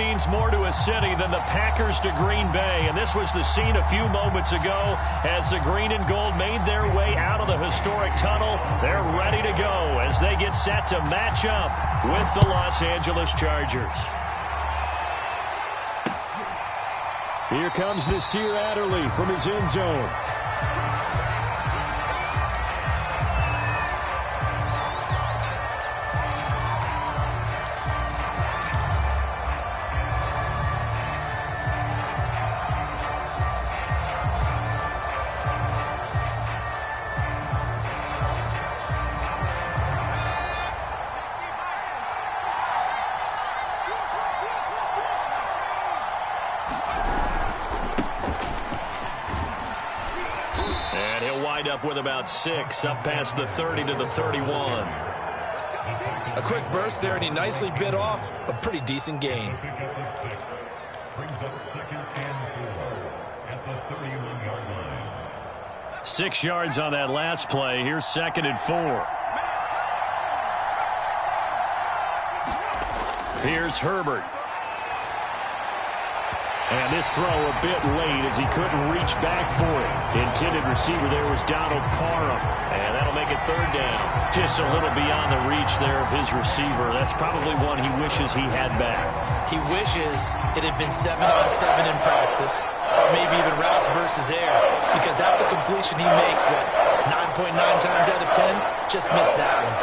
means more to a city than the Packers to Green Bay, and this was the scene a few moments ago as the green and gold made their way out of the historic tunnel. They're ready to go as they get set to match up with the Los Angeles Chargers. Here comes Nasir Adderley from his end zone. Up with about 6, up past the 30 to the 31. A quick burst there, and he nicely bit off a pretty decent gain. Brings up 2nd and 4 at the 31-yard line. 6 yards on that last play. Here's 2nd and 4. Here's Herbert. And this throw a bit late as he couldn't reach back for it. The intended receiver there was Donald Parham. And that'll make it 3rd down. Just a little beyond the reach there of his receiver. That's probably one he wishes he had back. He wishes it had been 7-on-7 in practice. Or maybe even routes versus air. Because that's a completion he makes, what, 9.9 times out of 10? Just missed that one.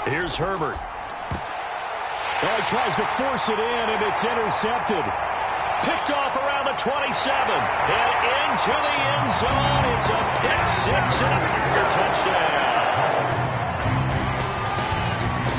Here's Herbert. Oh, he tries to force it in, and it's intercepted. Picked off around the 27. And into the end zone. It's a pick 6 and a Packer touchdown.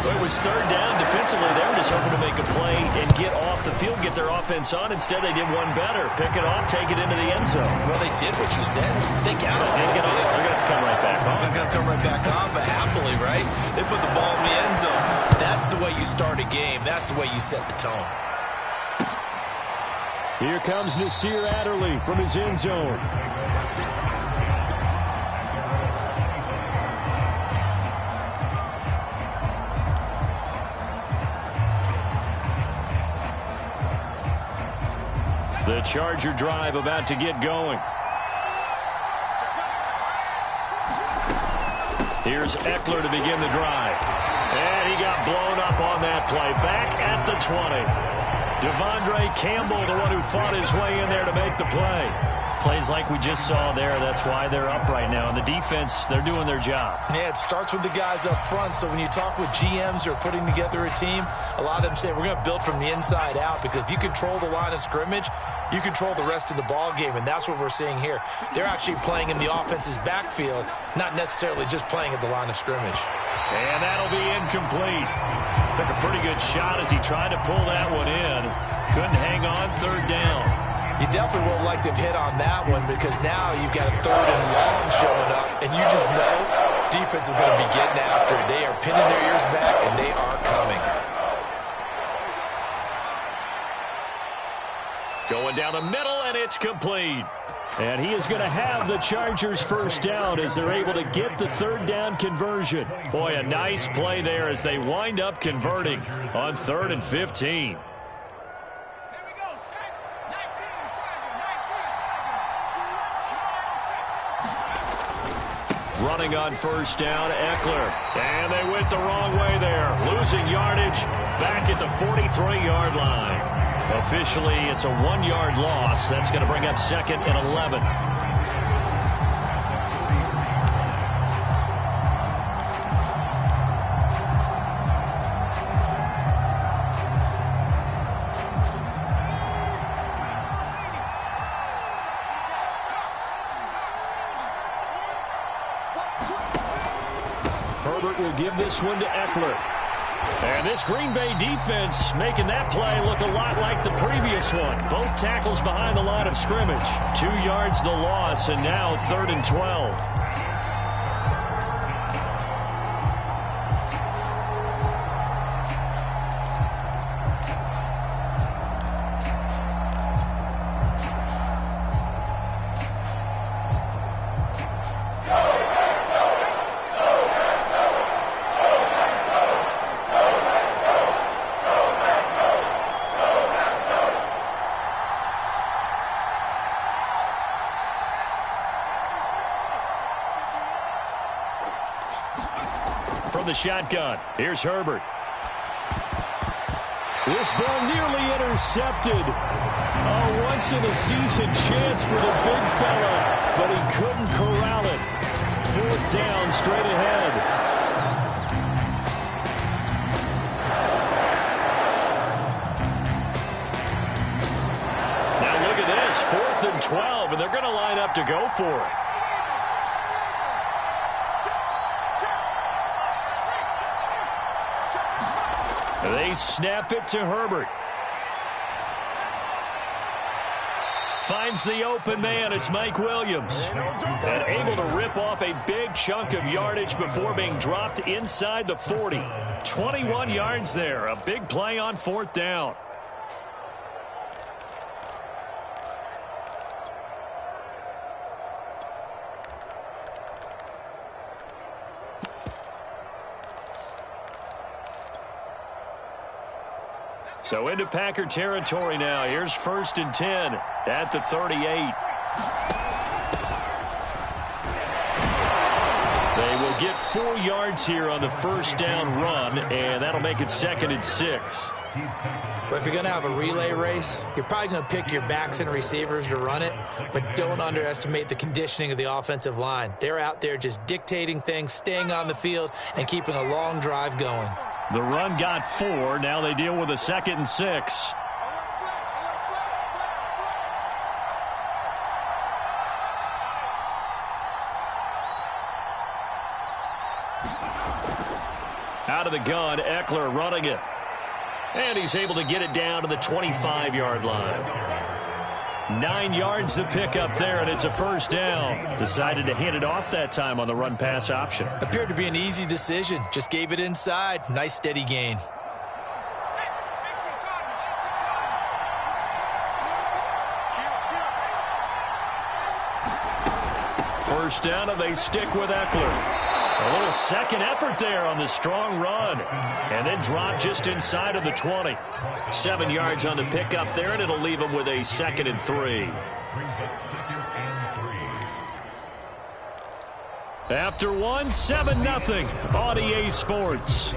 It was 3rd down. Defensively, they were just hoping to make a play and get off the field, get their offense on. Instead, they did one better. Pick it off, take it into the end zone. Well, they did what you said. They got it. They're going to have to come right back on. They're going to come right back on, but happily, right? They put the ball in the end zone. That's the way you start a game. That's the way you set the tone. Here comes Nasir Adderley from his end zone. The Charger drive about to get going. Here's Eckler to begin the drive. And he got blown up on that play. Back at the 20. Devondre Campbell, the one who fought his way in there to make the play. Plays like we just saw there. That's why they're up right now. And the defense, they're doing their job. Yeah, it starts with the guys up front. So when you talk with GMs who are putting together a team, a lot of them say we're going to build from the inside out, because if you control the line of scrimmage, you control the rest of the ball game, and that's what we're seeing here. They're actually playing in the offense's backfield, not necessarily just playing at the line of scrimmage. And that'll be incomplete. Took a pretty good shot as he tried to pull that one in. Couldn't hang on. 3rd down. You definitely would like to have hit on that one, because now you've got a 3rd and long showing up, and you just know defense is going to be getting after it. They are pinning their ears back, and they are coming. Going down the middle, and it's complete. And he is going to have the Chargers 1st down as they're able to get the 3rd down conversion. Boy, a nice play there as they wind up converting on 3rd and 15. Running on 1st down, Eckler. And they went the wrong way there. Losing yardage back at the 43-yard line. Officially, it's a 1-yard loss. That's going to bring up 2nd and 11. Herbert will give this one to Eckler. And this Green Bay defense making that play look a lot like the previous one. Both tackles behind the line of scrimmage. 2 yards the loss, and now 3rd and 12. From the shotgun, here's Herbert. This ball nearly intercepted. A once-in-a-season chance for the big fella, but he couldn't corral it. 4th down, straight ahead. Now look at this, 4th and 12, and they're going to line up to go for it. They snap it to Herbert. Finds the open man. It's Mike Williams. And able to rip off a big chunk of yardage before being dropped inside the 40. 21 yards there. A big play on 4th down. So into Packer territory now. Here's 1st and 10 at the 38. They will get 4 yards here on the 1st down run, and that'll make it 2nd and 6. But if you're going to have a relay race, you're probably going to pick your backs and receivers to run it, but don't underestimate the conditioning of the offensive line. They're out there just dictating things, staying on the field, and keeping a long drive going. The run got 4. Now they deal with a 2nd and 6. Out of the gun, Eckler running it. And he's able to get it down to the 25-yard line. 9 yards to pick up there, and it's a 1st down. Decided to hand it off that time on the run-pass option. Appeared to be an easy decision. Just gave it inside. Nice steady gain. First down, and they stick with Eckler. A little second effort there on the strong run. And then drop just inside of the 20. 7 yards on the pickup there, and it'll leave him with a 2nd and 3. After 1, 7-0 on EA Sports.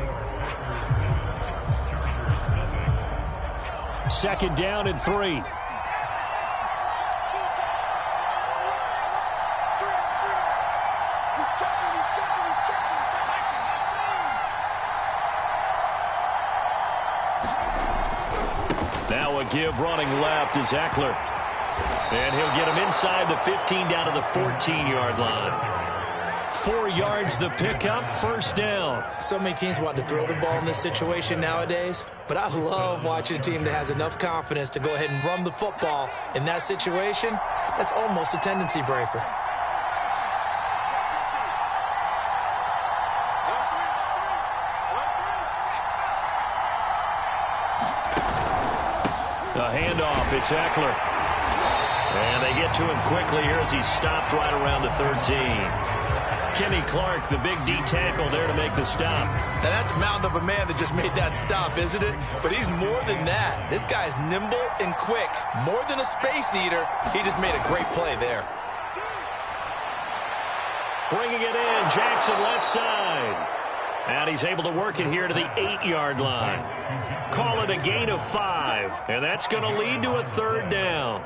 2nd down and 3. Now a give running left is Eckler. And he'll get him inside the 15 down to the 14-yard line. 4 yards the pickup, 1st down. So many teams want to throw the ball in this situation nowadays, but I love watching a team that has enough confidence to go ahead and run the football in that situation. That's almost a tendency breaker. The handoff, it's Eckler. And they get to him quickly here as he's stopped right around the 13. Kenny Clark, the big D tackle there to make the stop. Now that's a mountain of a man that just made that stop, isn't it? But he's more than that. This guy's nimble and quick. More than a space eater, he just made a great play there. Bringing it in, Jackson left side. And he's able to work it here to the 8-yard line. Call it a gain of 5. And that's going to lead to a 3rd down.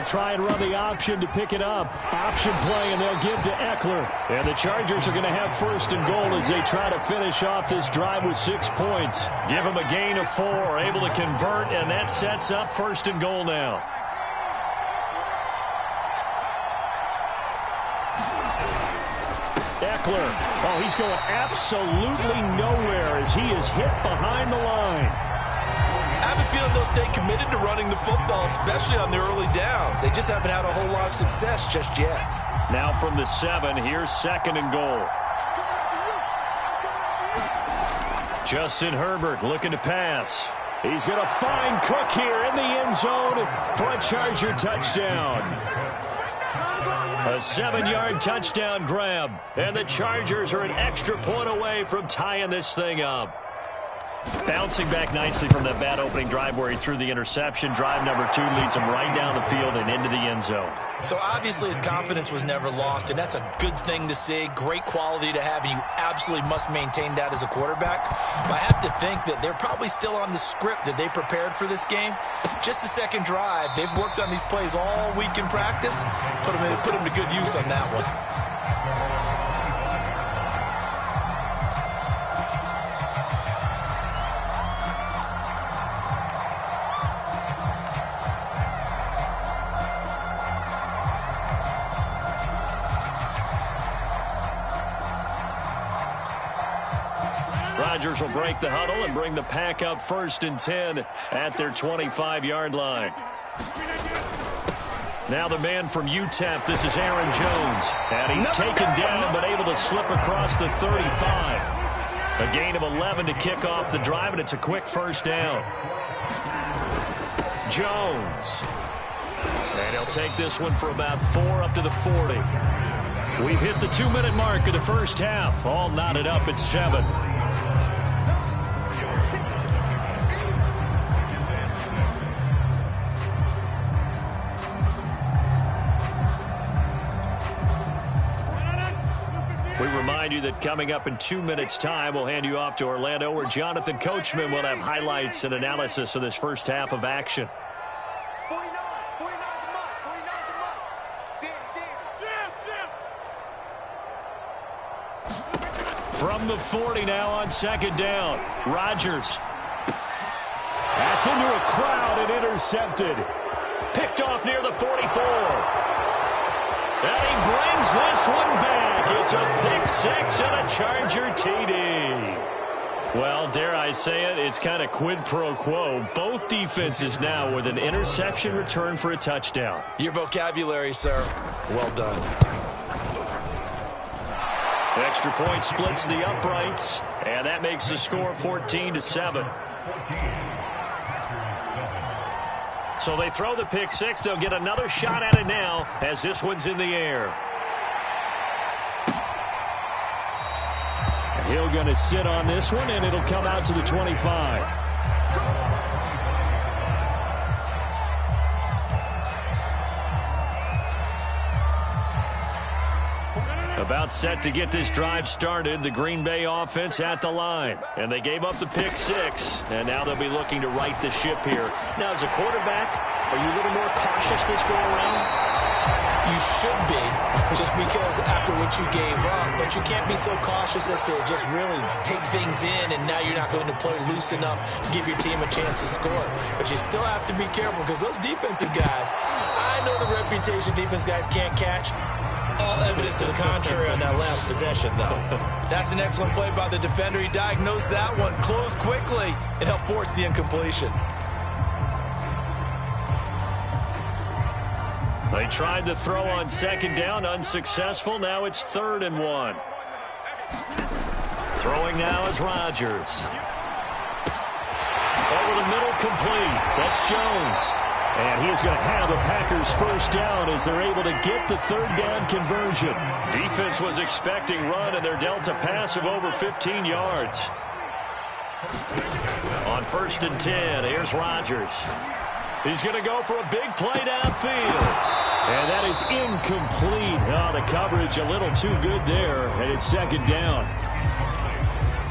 Try and run the option to pick it up. Option play, and they'll give to Eckler. And the Chargers are going to have 1st and goal as they try to finish off this drive with 6 points. Give them a gain of 4, able to convert, and that sets up 1st and goal now. Eckler. Oh, he's going absolutely nowhere as he is hit behind the line. I have a feeling they'll stay committed to running the football, especially on the early downs. They just haven't had a whole lot of success just yet. Now from the 7, here's 2nd and goal. Justin Herbert looking to pass. He's going to find Cook here in the end zone for a Charger touchdown. A 7-yard touchdown grab, and the Chargers are an extra point away from tying this thing up. Bouncing back nicely from that bad opening drive where he threw the interception. Drive number 2 leads him right down the field and into the end zone. So obviously his confidence was never lost, and that's a good thing to see. Great quality to have, and you absolutely must maintain that as a quarterback. But I have to think that they're probably still on the script that they prepared for this game. Just the second drive. They've worked on these plays all week in practice. Put them to good use on that one. Rodgers will break the huddle and bring the pack up 1st and 10 at their 25-yard line. Now the man from UTEP, this is Aaron Jones. And he's taken down but able to slip across the 35. A gain of 11 to kick off the drive, and it's a quick first down. Jones. And he'll take this one for about 4 up to the 40. We've hit the 2-minute mark of the first half. All knotted up at 7. We remind you that coming up in 2 minutes' time, we'll hand you off to Orlando, where Jonathan Coachman will have highlights and analysis of this first half of action. From the 40 now on 2nd down. Rodgers. That's into a crowd and intercepted. Picked off near the 44. And he brings this one back. It's a pick 6 and a Charger TD. Well, dare I say it, it's kind of quid pro quo. Both defenses now with an interception return for a touchdown. Your vocabulary, sir. Well done. Extra point splits the uprights, and that makes the score 14-7. So they throw the pick 6. They'll get another shot at it now as this one's in the air. Hill going to sit on this one, and it'll come out to the 25. About set to get this drive started, the Green Bay offense at the line. And they gave up the pick 6, and now they'll be looking to right the ship here. Now, as a quarterback, are you a little more cautious this go around? You should be, just because after what you gave up, but you can't be so cautious as to just really take things in, and now you're not going to play loose enough to give your team a chance to score. But you still have to be careful, because those defensive guys, I know the reputation defense guys can't catch. All evidence to the contrary on that last possession, though. That's an excellent play by the defender. He diagnosed that one, closed quickly, and helped force the incompletion. They tried to throw on 2nd down, unsuccessful. Now it's 3rd and 1. Throwing now is Rodgers. Over the middle, complete. That's Jones. And he is going to have a Packers first down as they're able to get the 3rd down conversion. Defense was expecting run, and they're dealt a pass of over 15 yards. On 1st and 10, here's Rodgers. He's going to go for a big play downfield. And that is incomplete. Oh, the coverage a little too good there, and it's 2nd down.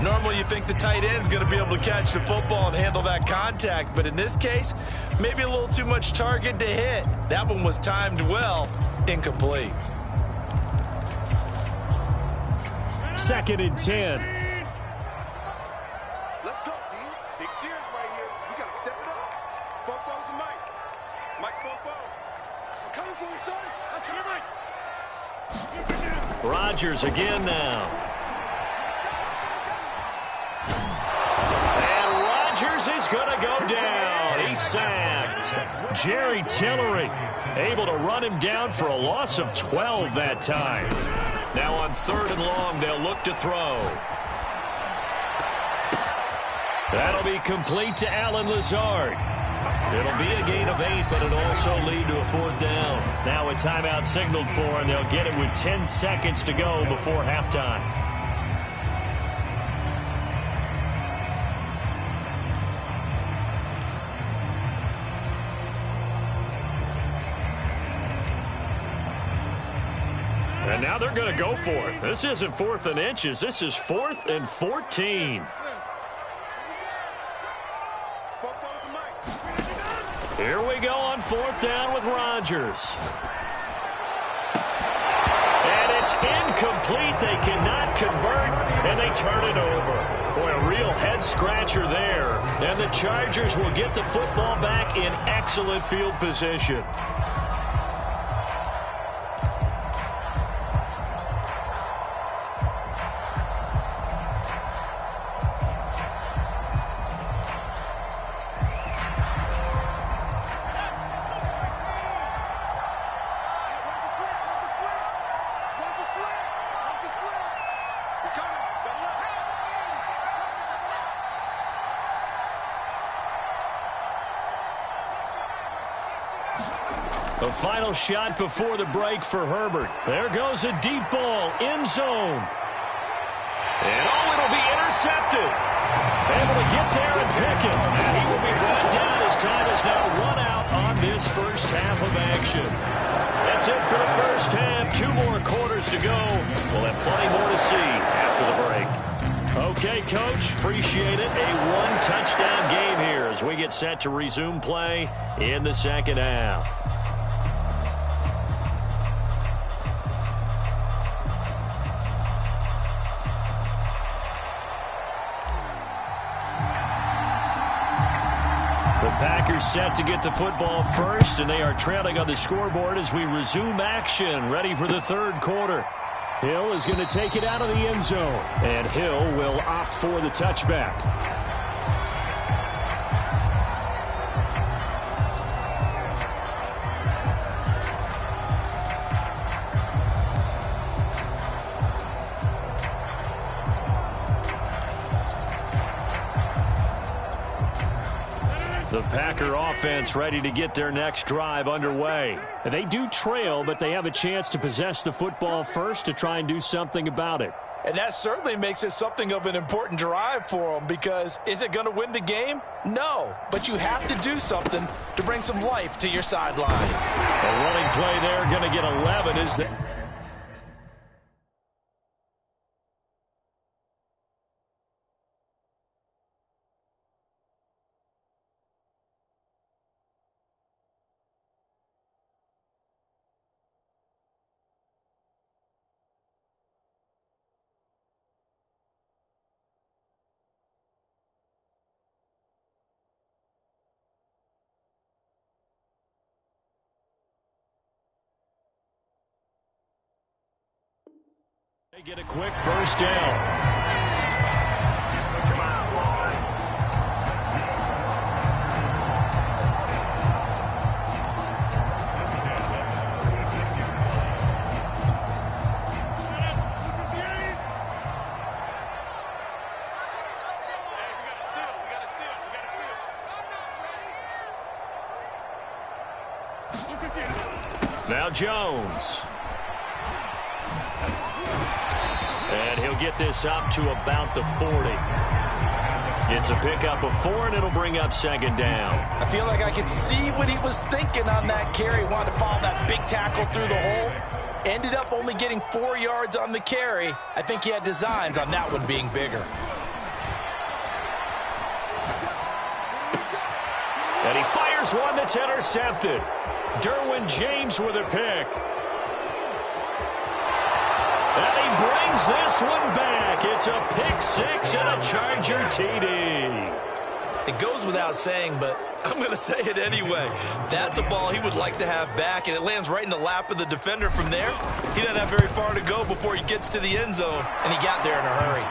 Normally you think the tight end's going to be able to catch the football and handle that contact, but in this case, maybe a little too much target to hit. That one was timed well, incomplete. 2nd and 10. Let's go, team. Big Sears right here. We got to step it up. Bobo's the Mike. Mike's Bobo. I'm coming for you, son. I'm coming. Rodgers again now. Is going to go down. He's sacked. Jerry Tillery able to run him down for a loss of 12 that time. Now on 3rd and long, they'll look to throw. That'll be complete to Allen Lazard. It'll be a gain of 8, but it'll also lead to a 4th down. Now a timeout signaled for, and they'll get it with 10 seconds to go before halftime. And now they're going to go for it. This isn't 4th and inches. This is 4th and 14. Here we go on 4th down with Rodgers. And it's incomplete. They cannot convert, and they turn it over. Boy, a real head-scratcher there. And the Chargers will get the football back in excellent field position. The final shot before the break for Herbert. There goes a deep ball, end zone. And it'll be intercepted. Able to get there and pick it. And he will be brought down. His time is now run out on this first half of action. That's it for the first half. 2 more quarters to go. We'll have plenty more to see after the break. Okay, Coach, appreciate it. A 1-touchdown game here as we get set to resume play in the second half. The Packers set to get the football first, and they are trailing on the scoreboard as we resume action, ready for the 3rd quarter. Hill is going to take it out of the end zone, and Hill will opt for the touchback. The Packer offense ready to get their next drive underway. They do trail, but they have a chance to possess the football first to try and do something about it. And that certainly makes it something of an important drive for them, because is it going to win the game? No, but you have to do something to bring some life to your sideline. A running play there, going to get 11. Is that? They get a quick first down. Now Jones. And he'll get this up to about the 40. It's a pickup of 4, and it'll bring up 2nd down. I feel like I could see what he was thinking on that carry. Wanted to follow that big tackle through the hole. Ended up only getting 4 yards on the carry. I think he had designs on that one being bigger. And he fires one that's intercepted. Derwin James with a pick. And he brings this one back. It's a pick 6 and a Charger TD. It goes without saying, but I'm going to say it anyway. That's a ball he would like to have back, and it lands right in the lap of the defender from there. He doesn't have very far to go before he gets to the end zone, and he got there in a hurry.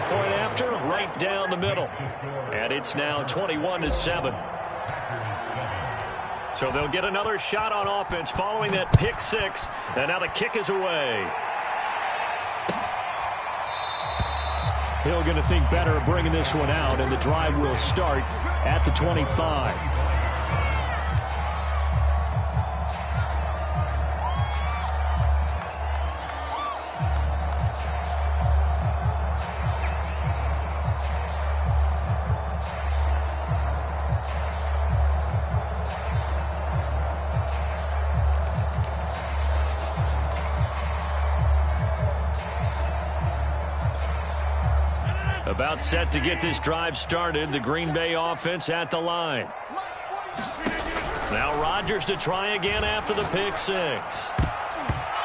Point after, right down the middle. And it's now 21-7. So they'll get another shot on offense following that pick 6. And now the kick is away. Hill going to think better of bringing this one out, and the drive will start at the 25. About set to get this drive started. The Green Bay offense at the line. Now Rodgers to try again after the pick six.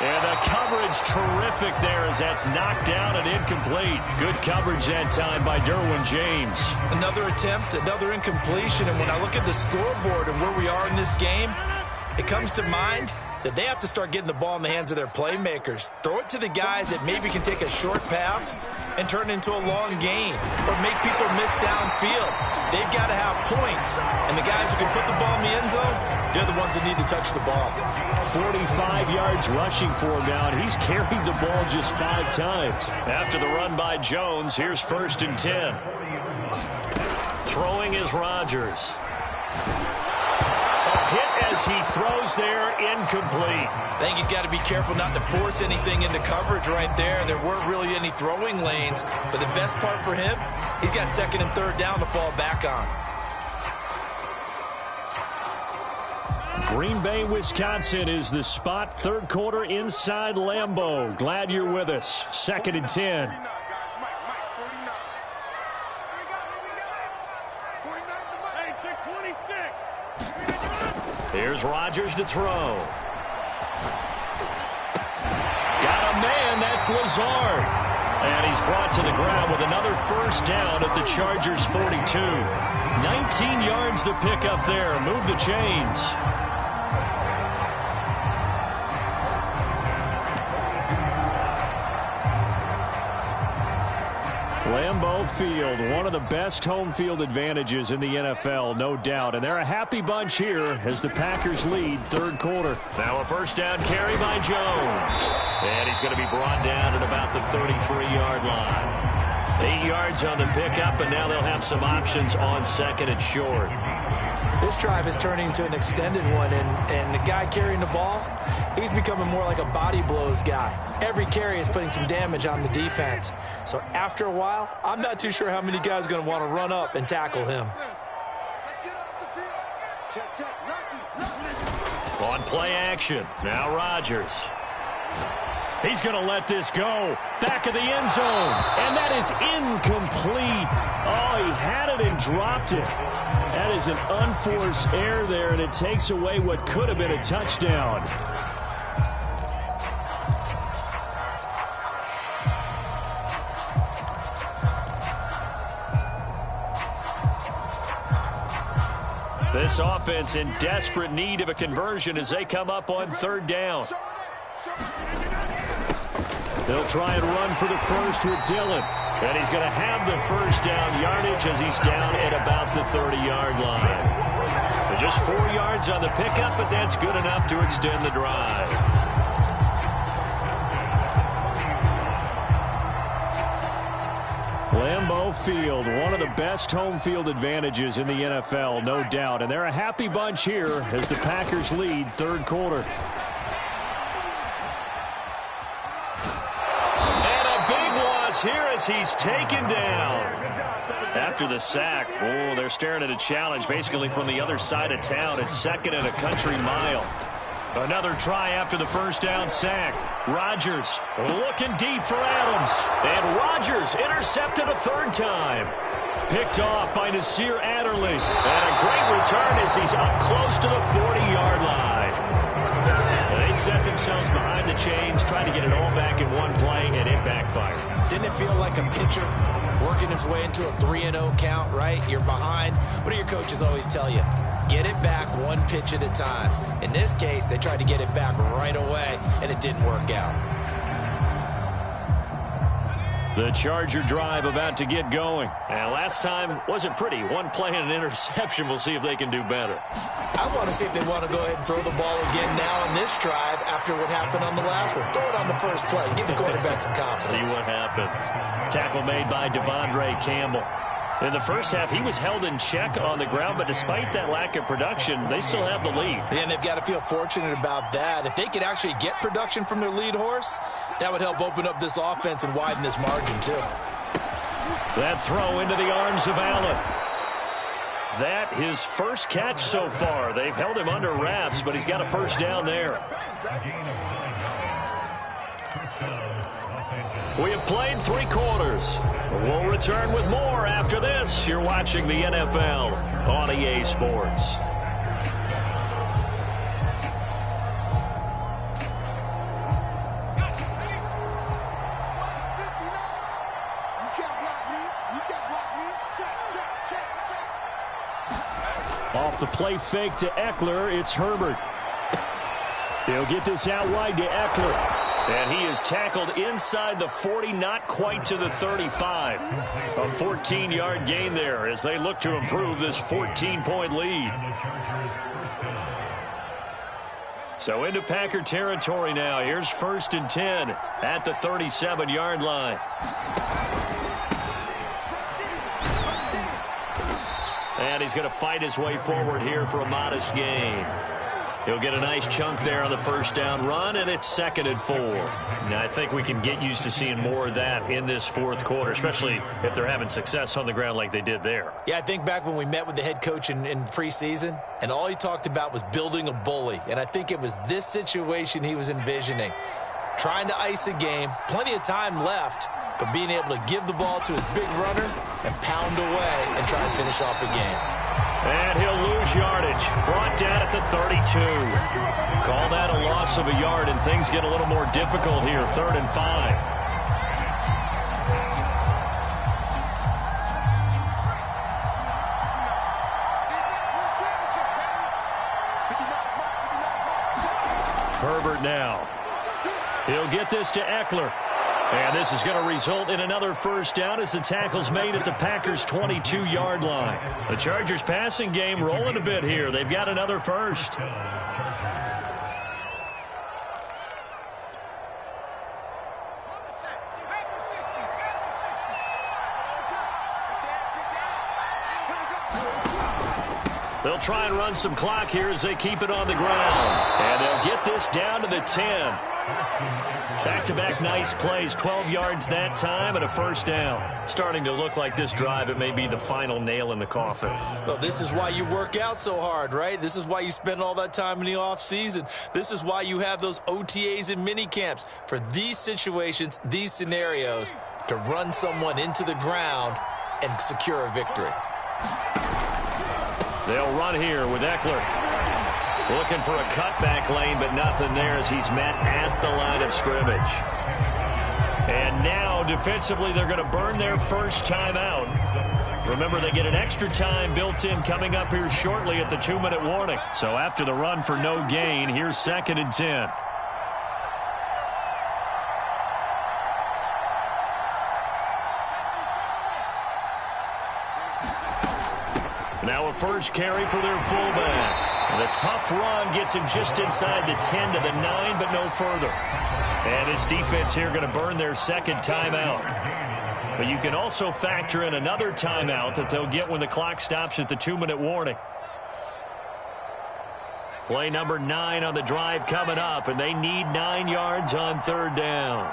And the coverage terrific there as that's knocked down and incomplete. Good coverage that time by Derwin James. Another attempt, another incompletion. And when I look at the scoreboard and where we are in this game, it comes to mind that they have to start getting the ball in the hands of their playmakers. Throw it to the guys that maybe can take a short pass and turn it into a long gain or make people miss downfield. They've got to have points. And the guys who can put the ball in the end zone, they're the ones that need to touch the ball. 45 yards rushing for him now, and he's carried the ball just 5 times. After the run by Jones, here's 1st and 10. Throwing is Rodgers. Hit as he throws there, incomplete. I think he's got to be careful not to force anything into coverage right there. There weren't really any throwing lanes, but the best part for him, he's got 2nd and 3rd down to fall back on. Green Bay, Wisconsin is the spot. 3rd quarter inside Lambeau. Glad you're with us. 2nd and 10. Here's Rodgers to throw. Got a man, that's Lazard. And he's brought to the ground with another 1st down at the Chargers' 42. 19 yards to pick up there. Move the chains. Lambeau Field, one of the best home field advantages in the NFL, no doubt. And they're a happy bunch here as the Packers lead 3rd quarter. Now a 1st down carry by Jones. And he's going to be brought down at about the 33-yard line. 8 yards on the pickup, and now they'll have some options on 2nd and short. This drive is turning into an extended one, and the guy carrying the ball, he's becoming more like a body blows guy. Every carry is putting some damage on the defense. So after a while, I'm not too sure how many guys are going to want to run up and tackle him. On play action, now Rodgers. He's going to let this go. Back of the end zone. And that is incomplete. Oh, he had it and dropped it. That is an unforced error there, and it takes away what could have been a touchdown. This offense in desperate need of a conversion as they come up on 3rd down. They'll try and run for the first with Dillon. And he's going to have the 1st down yardage as he's down at about the 30-yard line. Just 4 yards on the pickup, but that's good enough to extend the drive. Lambeau Field, one of the best home field advantages in the NFL, no doubt. And they're a happy bunch here as the Packers lead 3rd quarter. Here as he's taken down. After the sack, they're staring at a challenge basically from the other side of town. It's 2nd and a country mile. Another try after the 1st down sack. Rodgers looking deep for Adams. And Rodgers intercepted a 3rd time. Picked off by Nasir Adderley. And a great return as he's up close to the 40-yard line. They set themselves behind the chains, trying to get it all back in one play, and it backfired. Didn't it feel like a pitcher working his way into a 3-0 count, right? You're behind. What do your coaches always tell you? Get it back 1 pitch at a time. In this case, they tried to get it back right away, and it didn't work out. The Charger drive about to get going. And last time wasn't pretty. 1 play and an interception. We'll see if they can do better. I I want to see if they want to go ahead and throw the ball again now on this drive after what happened on the last one. Throw it on the first play. Give the quarterback some confidence. See what happens. Tackle made by Devondre Campbell. In the first half, he was held in check on the ground, but despite that lack of production, they still have the lead. And they've got to feel fortunate about that. If they could actually get production from their lead horse, that would help open up this offense and widen this margin, too. That throw into the arms of Allen. That his first catch so far. They've held him under wraps, but he's got a first down there. We have played 3 quarters. We'll return with more after this. You're watching the NFL on EA Sports. Off the play fake to Eckler, it's Herbert. He'll get this out wide to Eckler. And he is tackled inside the 40, not quite to the 35. A 14-yard gain there as they look to improve this 14-point lead. So into Packer territory now. Here's 1st and 10 at the 37-yard line. And he's going to fight his way forward here for a modest gain. He'll get a nice chunk there on the first down run, and it's 2nd and 4. Now, I think we can get used to seeing more of that in this 4th quarter, especially if they're having success on the ground like they did there. Yeah, I think back when we met with the head coach in preseason, and all he talked about was building a bully. And I think it was this situation he was envisioning. Trying to ice a game, plenty of time left, but being able to give the ball to his big runner and pound away and try and finish off the game. And he'll lose yardage. Brought down at the 32. Call that a loss of a yard, and things get a little more difficult here. 3rd and 5. Herbert now. He'll get this to Eckler. And this is going to result in another first down as the tackle's made at the Packers' 22-yard line. The Chargers passing game rolling a bit here. They've got another first. They'll try and run some clock here as they keep it on the ground. And they'll get this down to the 10. Back-to-back nice plays, 12 yards that time and a first down. Starting to look like this drive, it may be the final nail in the coffin. Well, this is why you work out so hard, right? This is why you spend all that time in the offseason. This is why you have those OTAs and mini camps. For these situations, these scenarios, to run someone into the ground and secure a victory. They'll run here with Eckler. Looking for a cutback lane, but nothing there as he's met at the line of scrimmage. And now, defensively, they're going to burn their first timeout. Remember, they get an extra time built in coming up here shortly at the 2-minute warning. So after the run for no gain, here's 2nd and 10. Now a first carry for their fullback. The tough run gets him just inside the 10 to the 9, but no further. And this defense here going to burn their second timeout. But you can also factor in another timeout that they'll get when the clock stops at the 2-minute warning. Play number 9 on the drive coming up, and they need 9 yards on 3rd down.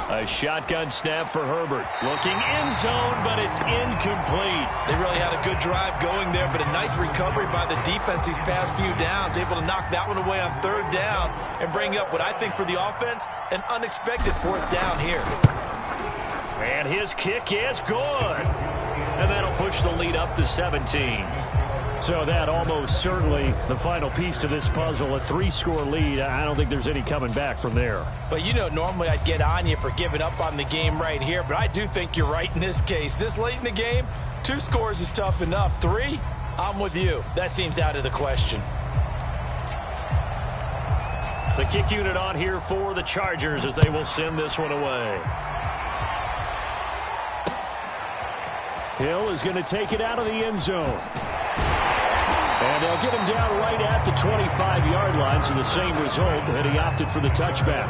A shotgun snap for Herbert. Looking end zone, but it's incomplete. They really had a good drive going there, but a nice recovery by the defense these past few downs. Able to knock that one away on 3rd down and bring up what I think for the offense, an unexpected 4th down here. And his kick is good. And that'll push the lead up to 17. So that almost certainly the final piece to this puzzle, a 3-score lead. I don't think there's any coming back from there. But, you know, normally I'd get on you for giving up on the game right here, but I do think you're right in this case. This late in the game, 2 scores is tough enough. 3, I'm with you. That seems out of the question. The kick unit on here for the Chargers as they will send this one away. Hill is going to take it out of the end zone. And they'll get him down right at the 25-yard line, so the same result, and he opted for the touchback.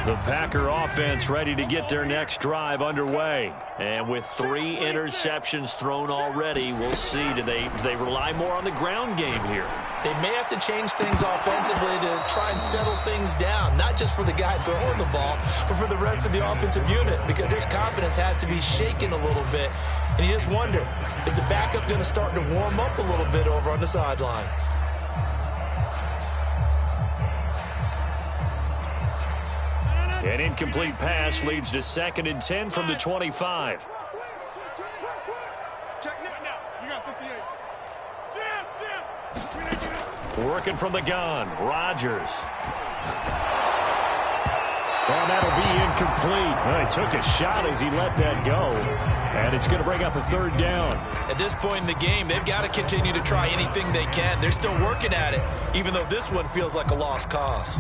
The Packer offense ready to get their next drive underway. And with 3 interceptions thrown already, we'll see. Do they rely more on the ground game here? They may have to change things offensively to try and settle things down, not just for the guy throwing the ball, but for the rest of the offensive unit, because their confidence has to be shaken a little bit. And you just wonder, is the backup going to start to warm up a little bit over on the sideline? An incomplete pass leads to 2nd and 10 from the 25. Working from the gun, Rodgers. And that'll be incomplete. Well, he took a shot as he let that go. And it's going to bring up a 3rd down. At this point in the game, they've got to continue to try anything they can. They're still working at it, even though this one feels like a lost cause.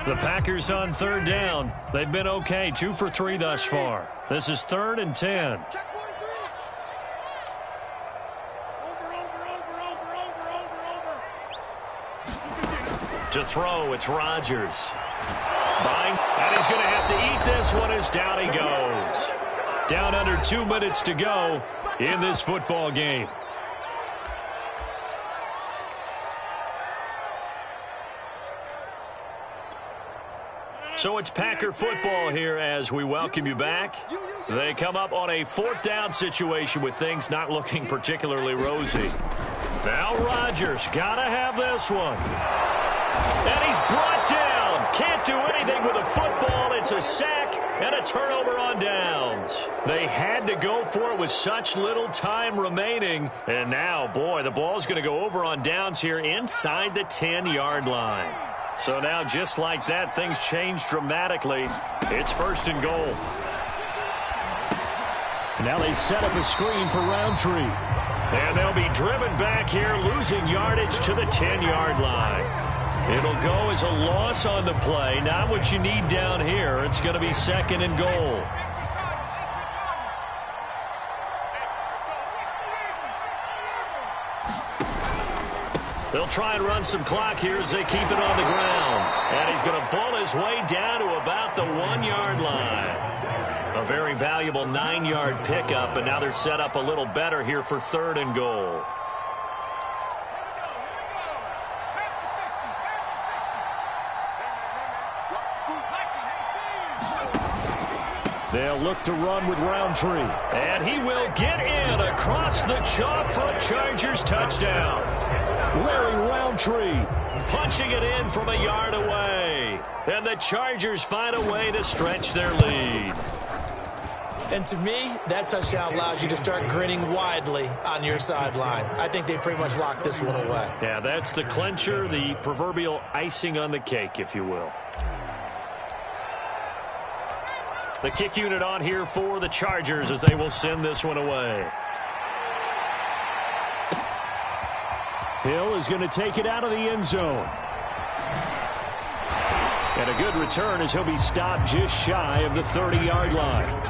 The Packers on 3rd down. They've been okay, 2 for 3 thus far. This is 3rd and 10. To throw, it's Rodgers. Buying, and he's going to have to eat this one as down he goes. Down under 2 minutes to go in this football game. So it's Packer football here as we welcome you back. They come up on a 4th down situation with things not looking particularly rosy. Now Rodgers got to have this one. And he's brought down. Can't do anything with a football. It's a sack and a turnover on downs. They had to go for it with such little time remaining. And now, boy, the ball's going to go over on downs here inside the 10-yard line. So now, just like that, things change dramatically. It's 1st and goal. Now they set up a screen for Roundtree. And they'll be driven back here, losing yardage to the 10-yard line. It'll go as a loss on the play. Not what you need down here. It's going to be 2nd and goal. They'll try and run some clock here as they keep it on the ground. And he's going to pull his way down to about the 1-yard line. A very valuable 9-yard pickup, and now they're set up a little better here for 3rd and goal. They'll look to run with Roundtree. And he will get in across the chalk for a Chargers touchdown. Larry Roundtree punching it in from a yard away. And the Chargers find a way to stretch their lead. And to me, that touchdown allows you to start grinning widely on your sideline. I think they pretty much locked this one away. Yeah, that's the clincher, the proverbial icing on the cake, if you will. The kick unit on here for the Chargers as they will send this one away. Hill is going to take it out of the end zone. And a good return as he'll be stopped just shy of the 30-yard line.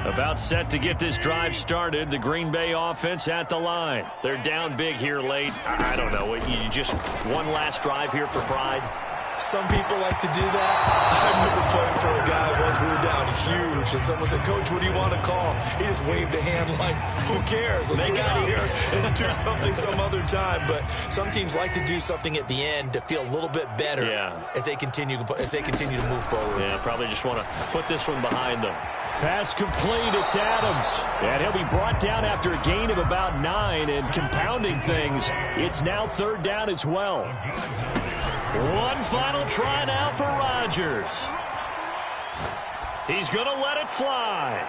About set to get this drive started. The Green Bay offense at the line. They're down big here late. I don't know. You just one last drive here for pride? Some people like to do that. I remember playing for a guy once. We were down huge. And someone said, Coach, what do you want to call? He just waved a hand like, who cares? Let's get out of here and do something some other time. But some teams like to do something at the end to feel a little bit better as they continue to move forward. Yeah, probably just want to put this one behind them. Pass complete. It's Adams. And he'll be brought down after a gain of about 9. And compounding things, it's now 3rd down as well. One final try now for Rodgers. He's going to let it fly.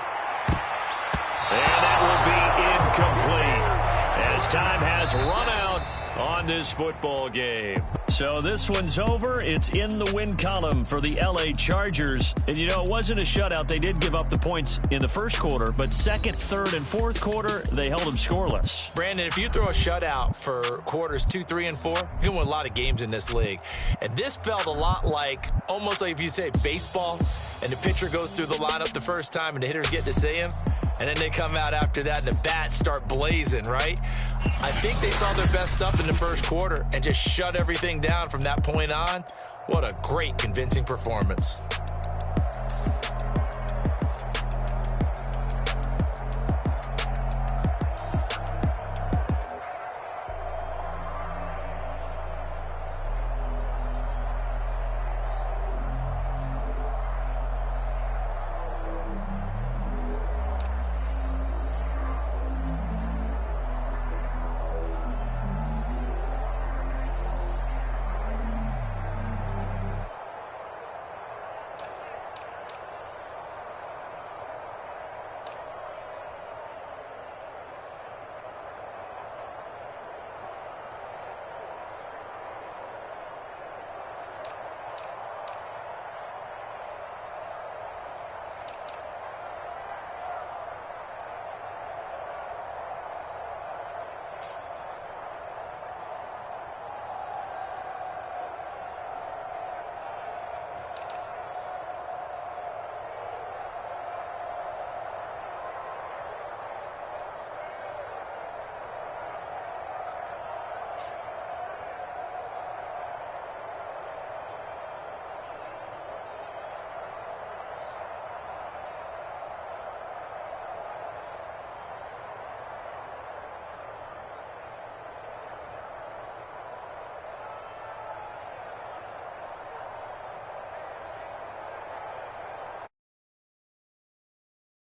And that will be incomplete as time has run out on this football game. So this one's over. It's in the win column for the L.A. Chargers. And, you know, it wasn't a shutout. They did give up the points in the first quarter, but second, third, and fourth quarter, they held them scoreless. Brandon, if you throw a shutout for quarters 2, 3, and 4, you can win a lot of games in this league. And this felt a lot like, almost like if you say baseball, and the pitcher goes through the lineup the first time and the hitters get to see him, and then they come out after that and the bats start blazing, right? I think they saw their best stuff in the first quarter and just shut everything down from that point on. What a great, convincing performance.